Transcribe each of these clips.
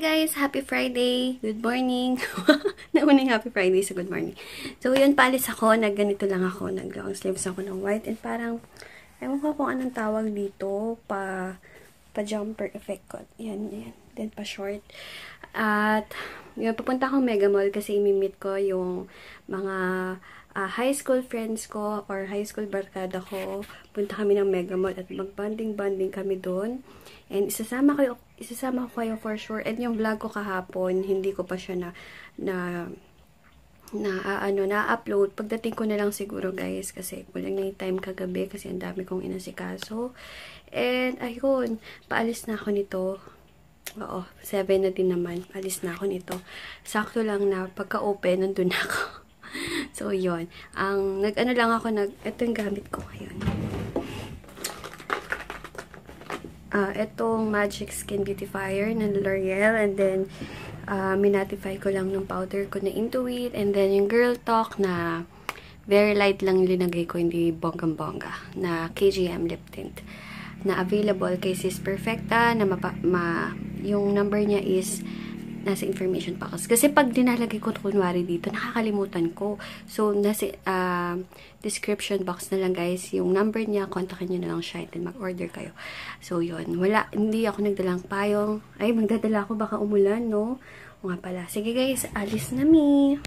guys! Happy Friday! Good morning! Naunang Happy Friday sa good morning. So, yun, paalis ako. Nagganito lang ako. Nag-long sleeves ako ng white. And parang, ewan ko kung anong tawag dito. Pa-jumper effect ko. Yan. Then, pa-short. At, yun, papunta akong Mega Mall kasi imimit ko yung mga high school friends ko or high school barkada ko. Punta kami ng Mega Mall at mag-bonding kami doon. And isasama ko kayo for sure. And yung vlog ko kahapon, hindi ko pa siya na-upload. Pagdating ko na lang siguro guys, kasi kulang na yung time kagabi kasi ang dami kong inasikaso. And ayun, paalis na ako nito. Oo, 7 na din naman. Paalis na ako nito. Sakto lang na pagka-open, nandun ako. So, yun. Ito yung gamit ko ngayon. Itong Magic Skin Beautifier ng L'Oreal. And then, minatify ko lang ng powder ko na Intuit. And then, yung Girl Talk na very light lang linagay ko, hindi bonggang-bongga, na KGM Lip Tint. Na available kay Sis Perfecta, na yung number niya is nasa information box. Kasi pag dinalagay ko kunwari dito, nakakalimutan ko. So, nasa description box na lang guys, yung number niya, kontakin nyo na lang siya, and mag-order kayo. So, yun. Hindi ako nagdalang payong. Ay, magdadala ako, baka umulan, no? O nga pala. Sige guys, alis na mi.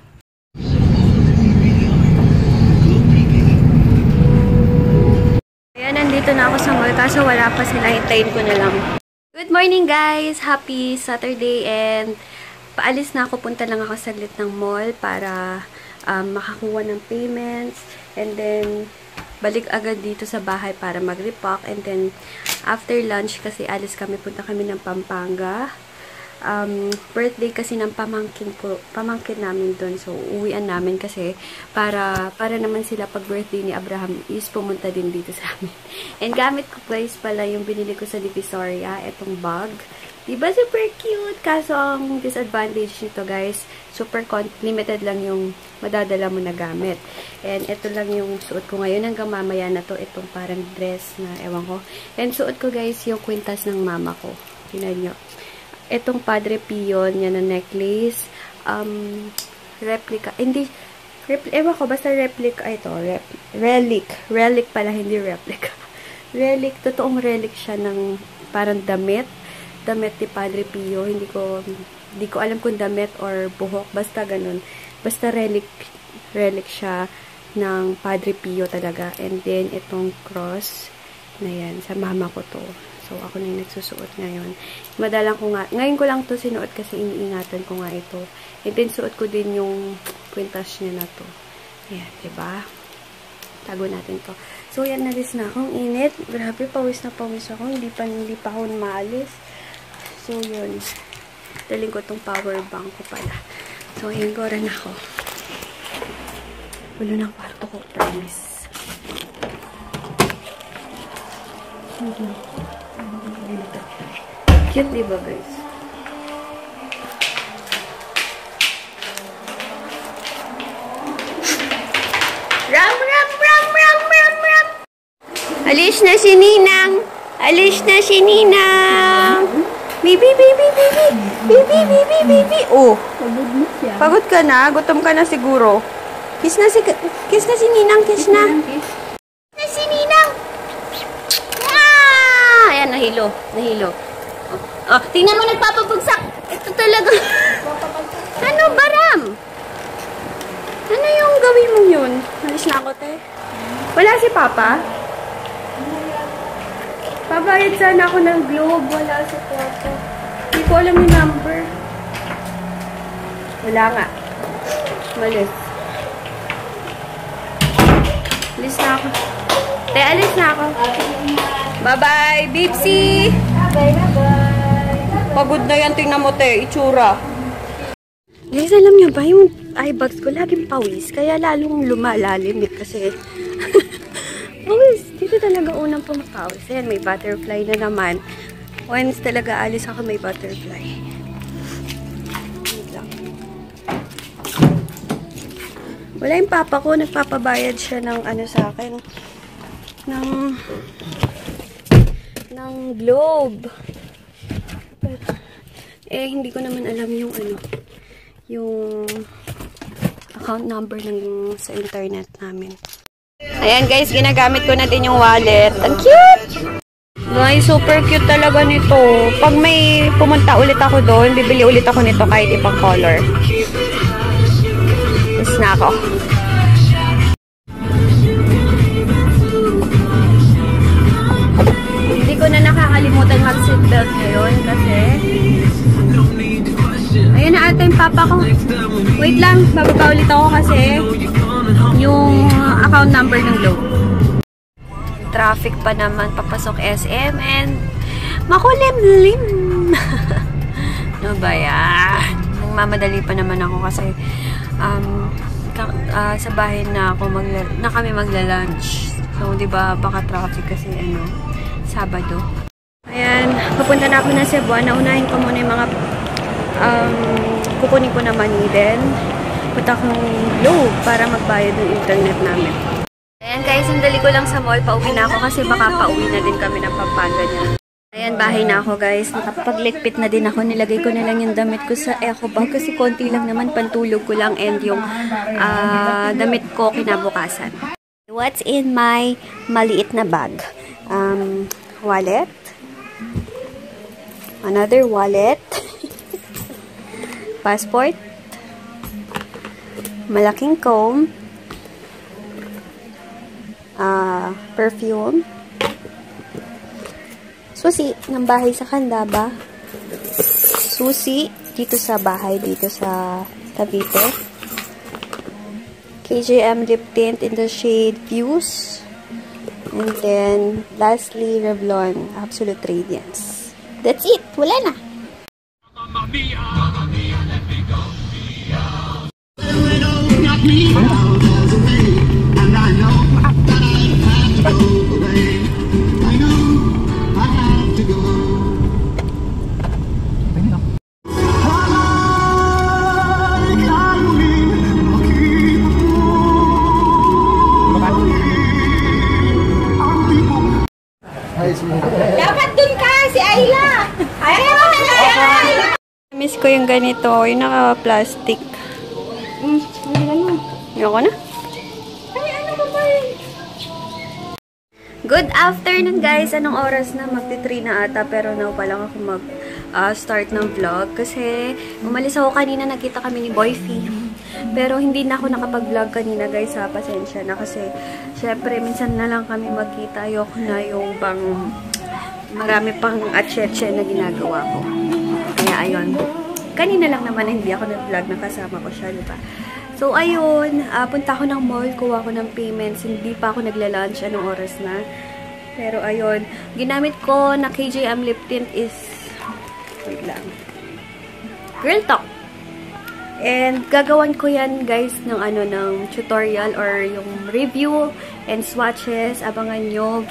Ayan, nandito na ako sa mall, kaso wala pa sila, hintayin ko na lang. Good morning guys! Happy Saturday and paalis na ako. Punta lang ako saglit ng mall para makakuha ng payments and then balik agad dito sa bahay para mag-repack and then after lunch kasi alis kami, punta kami ng Pampanga. Birthday kasi ng pamangkin namin doon. So, uwian namin kasi para naman sila pag birthday ni Abraham is pumunta din dito sa amin. And gamit ko guys pala yung binili ko sa Divisoria, etong bag. Diba super cute? Kaso ang disadvantage nito guys, super limited lang yung madadala mo na gamit. And ito lang yung suot ko ngayon hanggang mamaya na to. Itong parang dress na ewan ko. And suot ko guys yung kwintas ng mama ko. Tingnan nyo. Itong Padre Pio niya na necklace, replica, ewan ko, basta replica, ito, relic pala, hindi replica. Relic, totoong relic siya ng parang damit ni Padre Pio, hindi ko alam kung damit or buhok, basta ganun, basta relic siya ng Padre Pio talaga. And then, itong cross na yan, sa mama ko to. So, ako na yung nagsusuot ngayon. Madalang ko nga, ngayon ko lang to sinuot kasi iniingatan ko nga ito. And then, suot ko din yung kwintas niya na to. Ayan, diba? Tago natin to. So, yan, nalis na akong init. Grabe, pawis na pawis ako. Hindi pa ako maalis. So, yun. Daling ko tong power bank ko pala. So, ayan, goran ako. Ulo ng kwarto ko, promise. Cute, diba guys? Ram! Alis na si Ninang! Baby! Oh! Pagod ka na? Gutom ka na siguro. Kiss na si Ninang, kiss na. Si Ninang! Ayan, nahilo. Oh, tingnan mo, nagpapabagsak. Ito talaga. Ano, Baram? Ano yung gawin mo yun? Alis na ako, te. Wala si Papa? Pabayad sana ako ng Globe. Wala si Papa. Hindi ko alam yung number. Wala nga. Malis. Alis na ako. Te, alis na ako. Bye-bye, Bipsy! Bye-bye! Pagod na yan, tingnan mo, te, itsura. Guys, alam nyo ba, yung eye bags ko laging pawis, kaya lalong lumalalim kasi pawis, dito talaga unang pumapawis. Ayan, may butterfly na naman. Once talaga alis ako, may butterfly. Wala yung papa ko, nagpapabayad siya ng sa akin, ng Globe. Eh, hindi ko naman alam yung yung account number ng sa internet namin. Ayan guys, ginagamit ko na din yung wallet. Ang cute! Guys, super cute talaga nito. Pag may pumunta ulit ako doon, bibili ulit ako nito kahit ibang color. Tapos na ako. Hindi ko na nakakalimutan mag-seatbelt ngayon kasi ayun na ata yung papa ko. Wait lang, bababa ulit ako kasi yung account number ng Globe. Traffic pa naman, papasok SM and makulimlim. Ano ba yan? Mamadali pa naman ako kasi sa bahay na kami magla-lunch. So, di ba, baka traffic kasi Sabado. Ayan, papunta na ako na Cebu. Naunahin ko muna yung mga kukunin ko na money din. Punta akong Globe para magbayad ng internet namin. Ayan guys, sandali ko lang sa mall. Pauwi na ako kasi baka pauwi na din kami ng Pampanga niya. Ayan, bahay na ako guys. Nakapaglikpit na din ako. Nilagay ko na lang yung damit ko sa eco bag kasi konti lang naman. Pantulog ko lang and yung damit ko kinabukasan. What's in my maliit na bag? Wallet. Another wallet. Passport. Malaking comb. Perfume. Susi ng bahay sa Candaba. Susi dito sa bahay, dito sa Cavite. KJM lip tint in the shade Fuse. And then, lastly, Revlon Absolute Radiance. That's it! Wala na! Dapat dun ka, si Ayla. Ayaw mo na Ayla. Miss ko yung ganito, yung naka-plastic. Ayoko na. Ay, ano ka ba yun? Good afternoon guys! Anong oras na? Magti-3 na ata pero now pa lang ako mag-start ng vlog kasi umalis ako kanina, nakita kami ni Boyfie. Pero hindi na ako nakapag-vlog kanina guys, ha? Pasensya na kasi syempre minsan na lang kami magkita. Ayoko na yung marami pang atsyetse na ginagawa ko. Kaya ayun. Kanina lang naman hindi ako nag-vlog, nakasama ko siya, diba? So, ayun, punta ako ng mall, kuha ko ng payments, hindi pa ako nagla-lunch, anong oras na. Pero, ayun, ginamit ko na KJM lip tint is, wait lang, Girl Talk. And, gagawan ko yan, guys, ng ng tutorial or yung review and swatches. Abangan nyo,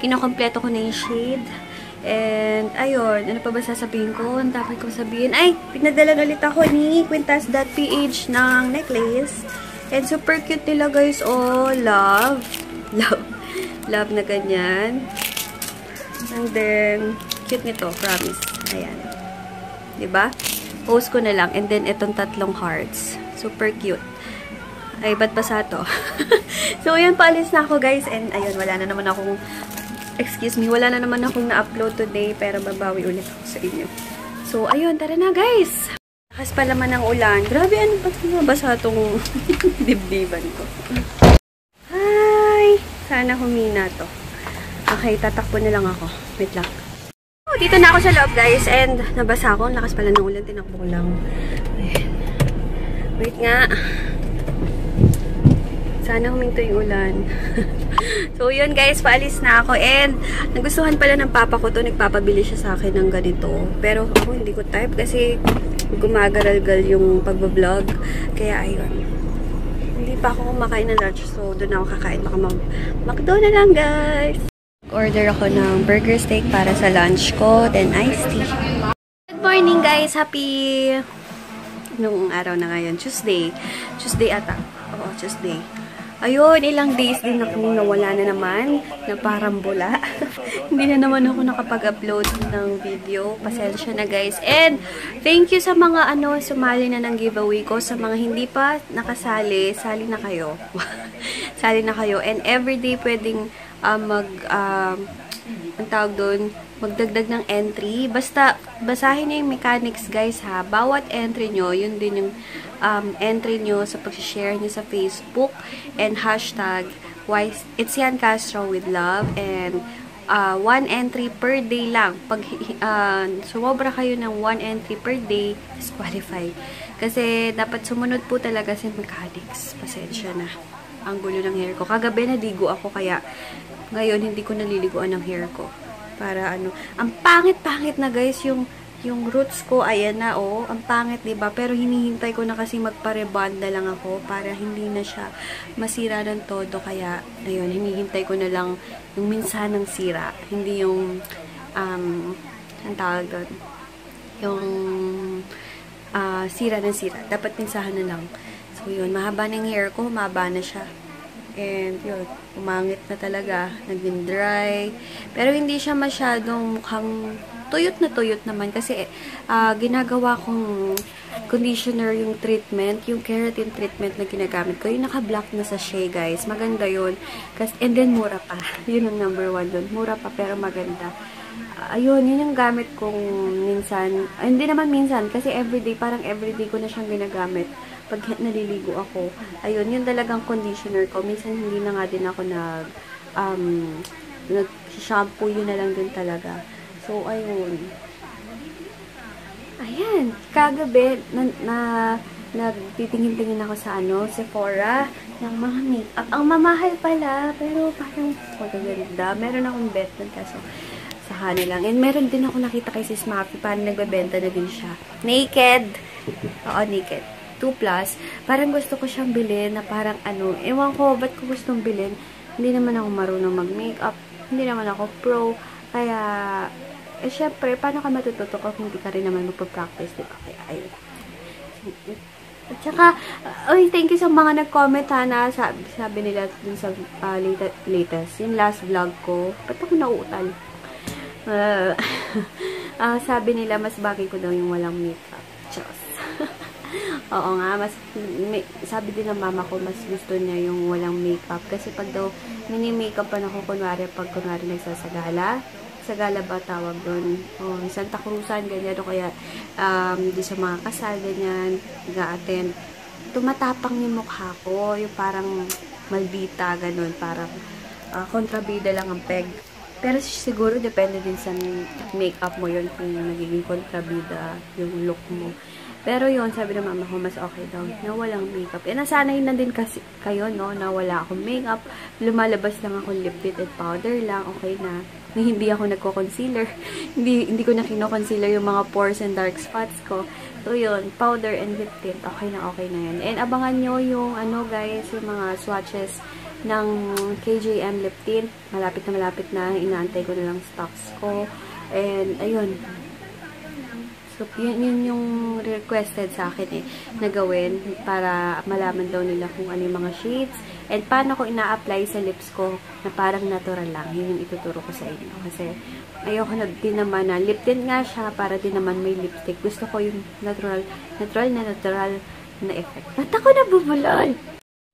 kinakompleto ko na yung shade. And, ayun, ano pa ba sasabihin ko? Ang dapat ko sabihin. Ay, pinadala ulit ako ni Quintas.ph ng necklace. And, super cute nila, guys. Oh, love. Love. Love na ganyan. And then, cute nito, promise. Ayan. Diba? Post ko na lang. And then, itong tatlong hearts. Super cute. Ay, ba't pa sa to? So, ayun, paalis na ako, guys. And, ayun, wala na naman akong wala na naman akong na-upload today, pero babawi ulit ako sa inyo. So, ayun, tara na guys! Lakas pa naman ng ulan. Grabe, ano ba nabasa itong dibdiban ko? Hi! Sana humina to. Okay, tatakbo na lang ako. Wait lang. Oh, dito na ako sa loob guys, and nabasa ako. Lakas pala ng ulan, tinakbo ko lang. Ayan. Wait nga. Sana huminto yung ulan. So, yun guys, paalis na ako. And, nagustuhan pala ng papa ko to. Nagpapabili siya sa akin ng ganito. Pero ako, hindi ko type kasi gumagaral-gal yung pagbablog. Kaya, ayun. Hindi pa ako kumakain ng lunch. So, doon ako kakain. Baka McDo na lang, guys. Order ako ng burger steak para sa lunch ko. Then, iced tea. Good morning, guys. Happy nung araw na ngayon. Tuesday. Tuesday ata. Oo, Tuesday. Ayun, ilang days din ako nawala na naman, na parang bula. Hindi na naman ako nakapag-upload ng video. Pasensya na guys. And thank you sa mga sumali na ng giveaway ko. Sa mga hindi pa nakasali, sali na kayo. Sali na kayo. And everyday pwedeng ang tawag doon, magdagdag ng entry. Basta, basahin niyo yung mechanics guys ha. Bawat entry nyo, yun din yung entry nyo sa pag-share nyo sa Facebook. And hashtag, It's Yan Castro with love. And 1 entry per day lang. Pag sumobra kayo ng 1 entry per day, disqualified. Kasi dapat sumunod po talaga sa mechanics. Pasensya na. Ang gulo ng hair ko. Kagabi naligo ako kaya ngayon hindi ko naliliguan ng hair ko. Para ang pangit-pangit na guys yung roots ko, ayan na ang pangit, diba? Pero hinihintay ko na kasi magpa-rebond na lang ako para hindi na siya masira ng todo. Kaya, ayun, hinihintay ko na lang yung minsan ng sira. Hindi yung, ang tawag doon, yung sira ng sira. Dapat minsahan na lang. So, yun, mahaba ng hair ko, mahaba na siya. And, yun, umangit na talaga. Naging dry. Pero, hindi siya masyadong mukhang tuyot na tuyot naman. Kasi, ginagawa kong conditioner yung treatment. Yung keratin treatment na ginagamit ko. Yung naka-black na sachet, guys. Maganda yun. And then, mura pa. Yun ang number 1 dun. Mura pa, pero maganda. Ayun, yun yung gamit kong minsan. Hindi naman minsan. Kasi everyday, parang everyday ko na siyang ginagamit. Pag naliligo ako, ayun, yun talagang conditioner ko. Minsan hindi na nga din ako nag-shampoo, yun na lang din talaga. So, ayun. Ayan, kagabi, nagtitingin-tingin ako sa Sephora, ng mga makeup. Ang mamahal pala, pero parang magaganda. Meron akong bet nun, kaso sa lang. And meron din ako nakita kay Sis Mafi, parang nagbebenta na din siya. Naked. Oo, Naked. 2 plus, parang gusto ko siyang bilhin na parang ewan ko, ba't ko gustong bilhin? Hindi naman ako marunong mag-makeup, hindi naman ako pro, kaya, syempre, paano ka matututo kung hindi ka rin naman magpa-practice, diba? Kaya, ayun. At saka, thank you sa mga nag-comment na sabi nila dun sa latest, yung last vlog ko, ba't ako nauutal? Sabi nila, mas bagay ko daw yung walang makeup. Diyos. Oo nga, sabi din ng mama ko, mas gusto niya yung walang makeup. Kasi pag daw, mini-makeupan ako, kunwari nagsasagala. Sagala ba tawag doon? Santa Cruzan, ganyan. O kaya, di sa mga kasal, ganyan, nag-a-attend. Tumatapang yung mukha ko, yung parang malbita, ganun, parang kontrabida lang ang peg. Pero siguro, depende din sa makeup mo yun, kung nagiging kontrabida yung look mo. Pero yun, sabi ng mama ko, mas okay daw na walang makeup. Nasanay na din kasi kayo, no, na wala akong makeup. Lumalabas lang ako lip tint and powder lang, okay na. Hindi ako nagko-concealer. hindi ko na kino-concealer yung mga pores and dark spots ko. So yun, powder and lip tint, okay na yan. And abangan nyo yung, guys, yung mga swatches ng KJM lip tint. Malapit na. Inaantay ko na lang stocks ko. And, ayun. So, yun yung requested sa akin na gawin para malaman daw nila kung ano yung mga shades and paano ko ina-apply sa lips ko na parang natural lang. Yun yung ituturo ko sa inyo. Kasi ayoko na din naman na lip tint nga siya para din naman may lipstick. Gusto ko yung natural na effect. Ba't ako nabubulan?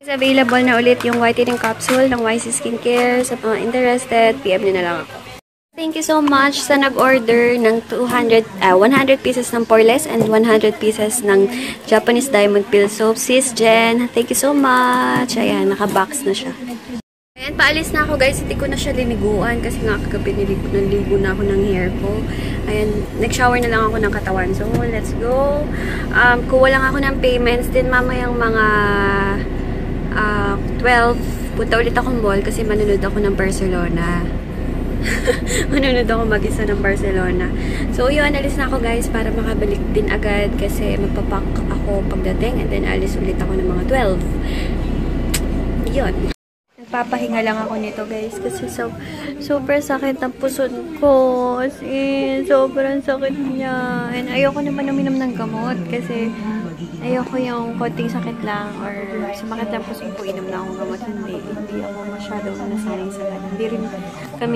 Available na ulit yung whitening capsule ng YC Skincare. Sa mga interested, PM nyo na lang ako. Thank you so much sa nag-order ng 100 pieces ng Poreless and 100 pieces ng Japanese Diamond Peel Soap. Sis Jen, thank you so much. Ayan, naka-box na siya. Ayan, paalis na ako guys. Hindi ko na siya liniguan kasi nga kagabi naligo na ako ng hair ko. Ayan, nag-shower na lang ako ng katawan. So, let's go. Kuha lang ako ng payments din mamayang mga 12. Punta ulit akong mall kasi manunod ako ng Barcelona. Manunod ako mag-isa ng Barcelona. So, yun, alis na ako guys para makabalik din agad kasi magpapak ako pagdating and then alis ulit ako ng mga 12. Yun. Nagpapahinga lang ako nito guys kasi super sakit ang puson ko. Kasi sobrang sakit niya. And ayoko naman uminom ng gamot kasi Ayoko yung konting sakit lang or sumakit lang puso ko, inom na akong gamot. Hindi ako masyadong nasanay sa ganun. Hindi rin kami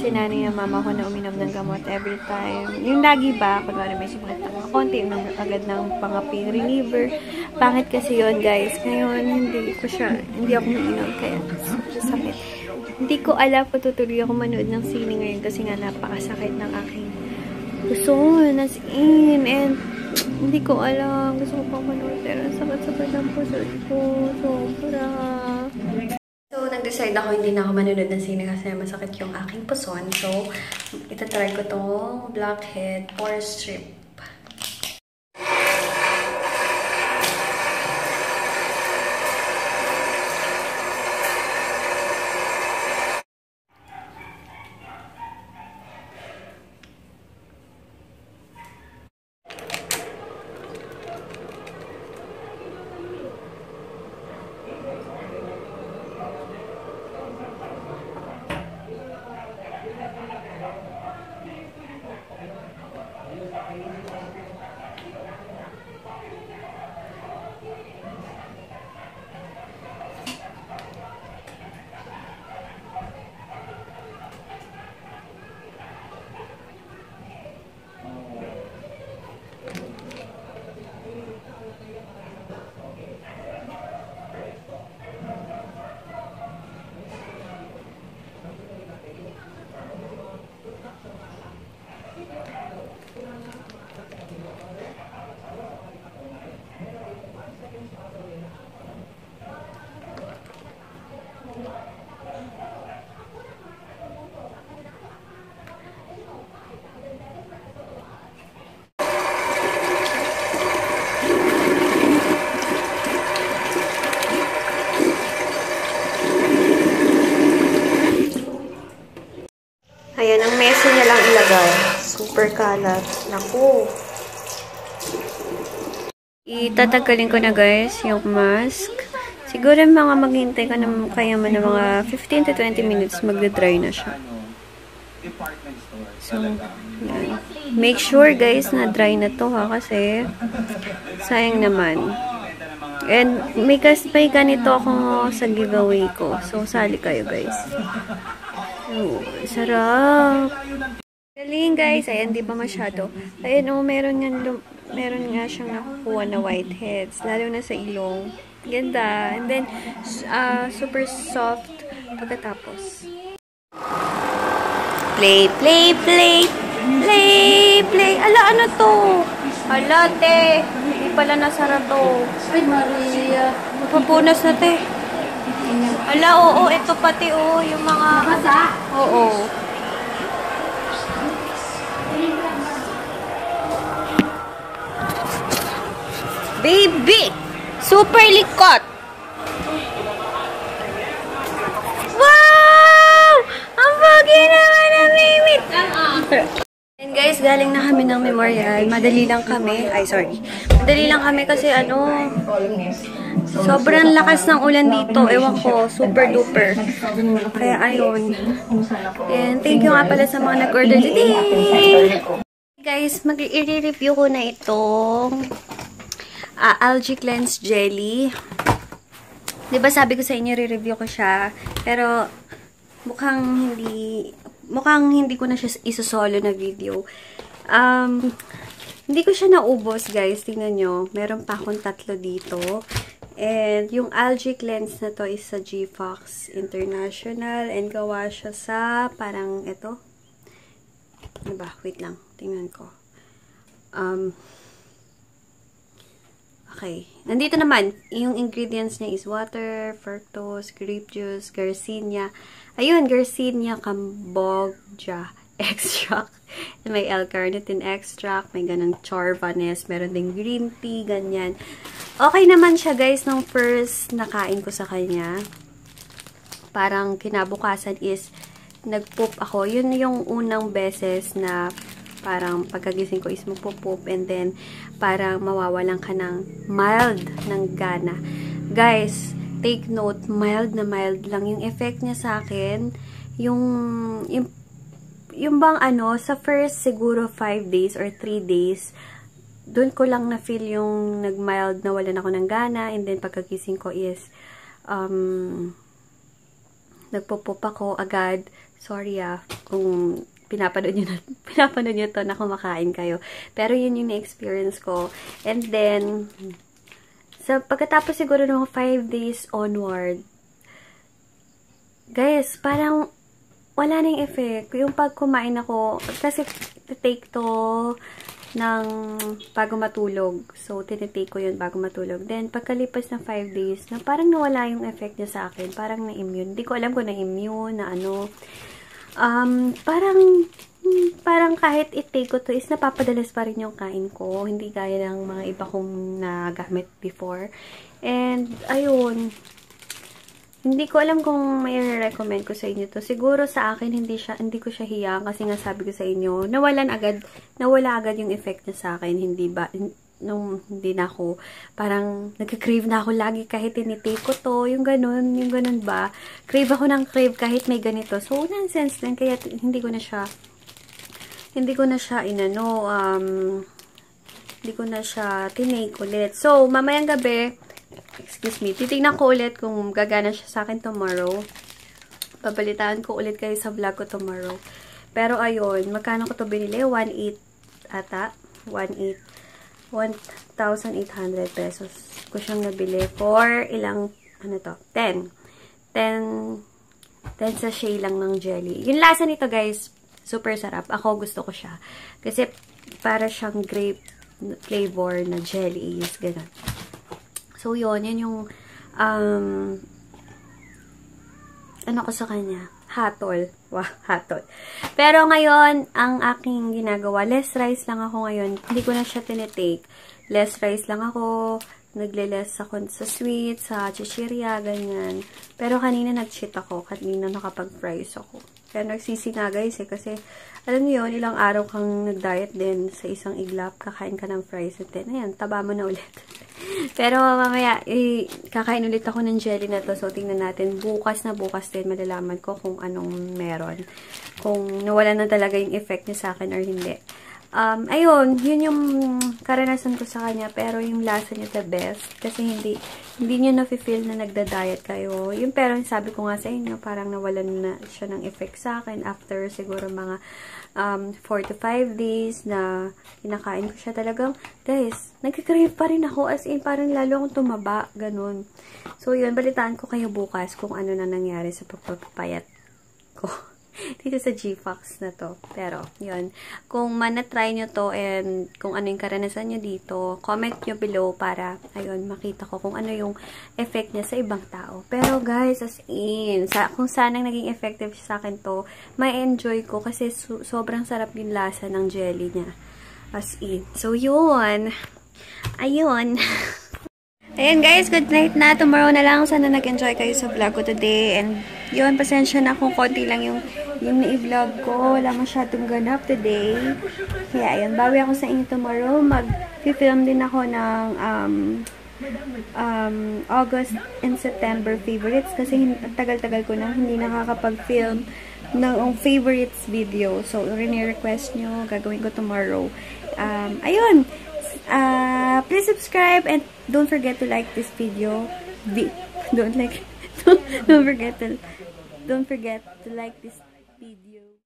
sinanay ng mama ko na uminom ng gamot every time. Yung lagi ba, kunwari may sumakit lang konti, uminom agad ng pain reliever. Pangit kasi yun, guys. Ngayon, hindi ako mainom kaya sakit. Hindi ko alam kung tutuloy ako manood ng sine ngayon kasi nga napakasakit ng aking puso, as in, and hindi ko alam. Gusto ko pang manood pero sakit-sakit ng puso ko. Sobra. So, nag-decide ako hindi na ako manood ng sine kasi masakit yung aking puson. So, itatry ko tong Blackhead Pore Strip. Ayan, ang mesa niya lang ilagay. Super kalat. Naku. Itatanggalin ko na guys yung mask. Siguro mga maghintay ka na kaya man ng mga 15 to 20 minutes magda-dry na siya. So, yan. Make sure guys na dry na to ha kasi sayang naman. And may ganito ako sa giveaway ko. So, sali kayo guys. Oh, sarap. Galing guys. Ayan, di pa masyado. Ayan, oh, meron nga siyang nakukuha na whiteheads. Lalo na sa ilong. Ganda. And then, super soft pagkatapos. Play, play, play. Play, play. Ala, ano to? Ala, te. Hindi pala nasara to. Ay, Maria. Mapapunas na, te. Ala, oo. Ito pati, oo. Yung mga... Masa? Oo. Baby! Super likot! Wow! Ang bagay naman na baby! And guys, galing na kami ng memorial. Madali lang kami. Ay, sorry. Madali lang kami kasi sobrang lakas ng ulan dito. Ewan ko, super duper. Kaya ayun. And thank you nga pala sa mga nag-order today. Guys, mag-i-review ko na itong Algae Cleanse Jelly. Diba sabi ko sa inyo, re-review ko siya. Pero mukhang hindi ko na siya isosolo na video. Hindi ko siya naubos, guys. Tingnan nyo. Meron pa akong 3 dito. And yung Algae Cleanse na to is sa G-Fox International. And gawa siya sa parang ito. Diba? Wait lang. Tingnan ko. Okay. Nandito naman, yung ingredients niya is water, fructose, grape juice, Garcinia. Ayun, Garcinia Cambogia extract. May L-carnitine extract, may ganang Chorvanes, meron ding green tea, ganyan. Okay naman siya, guys, nung first nakain ko sa kanya. Parang kinabukasan is nagpoop ako. Yun yung unang beses na parang pagkagising ko is magpo-poop and then parang mawawalan ka ng mild ng gana. Guys, take note, mild na mild lang. Yung effect niya sa akin, yung bang sa first siguro 5 days or 3 days, doon ko lang na-feel yung nag-mild na walan ako ng gana, and then pagkagising ko is, nagpo-pop ako agad. Sorry kung pinapanood nyo to na kumakain kayo. Pero yun yung na-experience ko. And then, pagkatapos siguro ng 5 days onward, guys, parang wala nang effect. Yung pag kumain ako, kasi take to ng bago matulog. So, tinitake ko yun bago matulog. Then, pagkalipas ng 5 days, na parang nawala yung effect niya sa akin. Parang na-immune. Hindi ko alam kung na-immune, na ano. Parang kahit i-take ko to is napapadalas pa rin yung kain ko. Hindi gaya ng mga iba kong nagamit before. And, ayun. Hindi ko alam kung may recommend ko sa inyo to. Siguro sa akin, hindi ko siya hiyang kasi nga sabi ko sa inyo, nawala agad yung effect niya sa akin. Hindi na ako, parang nagka-crave na ako lagi kahit tinitake ko to, yung ganun ba? Crave ako ng crave kahit may ganito. So, nonsense din, kaya hindi ko na siya tinake ulit. So, mamayang gabi, titignan ko ulit kung gagana siya sa akin tomorrow. Babalitaan ko ulit kayo sa vlog ko tomorrow. Pero ayun, magkano ko to binili? 1,800 ata. 1,800 pesos ko siyang nabili for ilang, 10 sachet lang ng jelly. Yung lasa nito guys, super sarap. Ako gusto ko siya. Kasi para siyang grape flavor na jelly is ganun. So, yun yung, ano ko sa kanya? Hatol. Wow, hatol. Pero ngayon, ang aking ginagawa, less rice lang ako ngayon. Hindi ko na siya tinitake. Less rice lang ako. Nagle-less ako sa sweet, sa chichirya, ganyan. Pero kanina nag-cheat ako. Kanina nakapag-fries ako. Kaya nagsisi nga guys kasi, alam niyo yun, ilang araw kang nag-diet din sa isang iglap, kakain ka ng fries, and then, ayan, taba mo na ulit. Pero mamaya, kakain ulit ako ng jelly na to, so tingnan natin, bukas din, malalaman ko kung anong meron. Kung nawala na talaga yung effect niya sa akin or hindi. Ayun, yun yung karanasan ko sa kanya, pero yung lasa niya the best, kasi hindi nyo na-feel na nagda-diet kayo. Yung pero sabi ko nga sa inyo, parang nawalan na siya ng effect sa akin after siguro mga 4 to 5 days na kinakain ko siya talagang, guys, nagka-crave pa rin ako, as in, parang lalo akong tumaba, ganun. So, yun, balitaan ko kayo bukas kung ano na nangyari sa pagpapayat ko. Dito sa G-Fox na to. Pero, yun. Kung manatry nyo to and kung ano yung karanasan nyo dito, comment nyo below para, ayun, makita ko kung ano yung effect niya sa ibang tao. Pero, guys, as in, kung sanang naging effective sa akin to, may enjoy ko kasi sobrang sarap yung lasa ng jelly niya. As in. So, yun. Ayun. Ayan guys, good night na. Tomorrow na lang. Sana nag-enjoy kayo sa vlog ko today. And yun, pasensya na kung konti lang yung na-vlog ko. Wala masyadong ganap today. Kaya ayun, bawi ako sa inyo tomorrow. Mag-film din ako ng August and September favorites. Kasi tagal-tagal ko na hindi nakakapag-film ng favorites video. So, rini-request nyo. Gagawin ko tomorrow. Ayun. Please subscribe and don't forget to like this video. Don't forget to like this